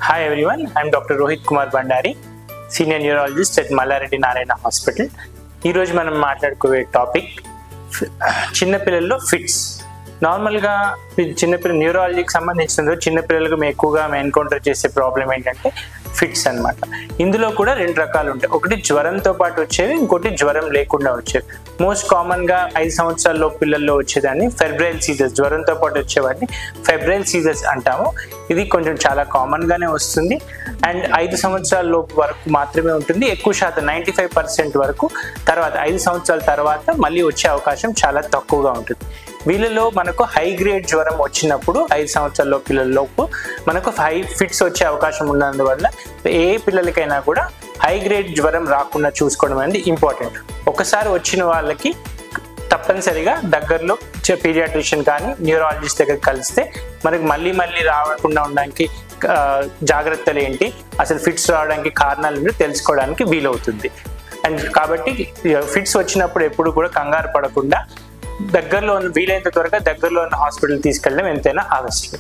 Hi everyone, I'm Dr. Rohit Kumar Bandari, Senior Neurologist at Mallareddy Narayana Hospital. ఈ రోజు మనం మాట్లాడుకునే topic చిన్నపిల్లల్లో ఫిట్స్. నార్మల్గా చిన్నపిల్లల న్యూరాలజీకి సంబంధించిన చిన్నపిల్లలకు మేము ఎక్కువగా ఎన్కౌంటర్ చేసే ప్రాబ్లం ఏంటంటే ఫిట్స్ అన్నమాట. ఇందులో కూడా రెండు రకాలు ఉంటాయి. ఒకటి జ్వరంతో పాటు వచ్చేవి, ఇంకోటి జ్వరం లేకుండా వచ్చేవి. మోస్ట్ కామన్గా 5 సంవత్సరాల పిల్లల్లో వచ్చేదాన్ని ఫెబ్రైల్ సీజర్స్, జ్వరంతో పాటు వచ్చేవాడిని ఫెబ్రైల్ సీజర్స్ అంటాము. ఇది కొంచెం చాలా కామన్గానే వస్తుంది అండ్ 5 సంవత్సరాల లోపు వరకు మాత్రమే ఉంటుంది. ఎక్కువ శాతం 95% వరకు తర్వాత 5 సంవత్సరాల తర్వాత మళ్ళీ వచ్చే అవకాశం చాలా తక్కువగా ఉంటుంది. వీళ్ళలో మనకు హై గ్రేడ్ జ్వరం వచ్చినప్పుడు 5 సంవత్సరాల పిల్లలలోపు మనకు 5 ఫిట్స్ వచ్చే అవకాశం ఉన్నందువల్ల ఏ పిల్లలకైనా కూడా హై గ్రేడ్ జ్వరం రాకుండా చూసుకోవడం అనేది ఇంపార్టెంట్. ఒకసారి వచ్చిన వాళ్ళకి తప్పనిసరిగా దగ్గరలో పీడియాట్రిషియన్ కానీ న్యూరాలజిస్ట్ దగ్గర కలిస్తే మనకి మళ్ళీ రాకుండా ఉండడానికి జాగ్రత్తలు ఏంటి, అసలు ఫిట్స్ రావడానికి కారణాలు ఏంటో తెలుసుకోవడానికి వీలవుతుంది. అండ్ కాబట్టి ఫిట్స్ వచ్చినప్పుడు ఎప్పుడు కూడా కంగారు పడకుండా వీలైనంత త్వరగా దగ్గరలో ఉన్న హాస్పిటల్ తీసుకెళ్ళడం ఎంతైనా ఆవశ్యకం.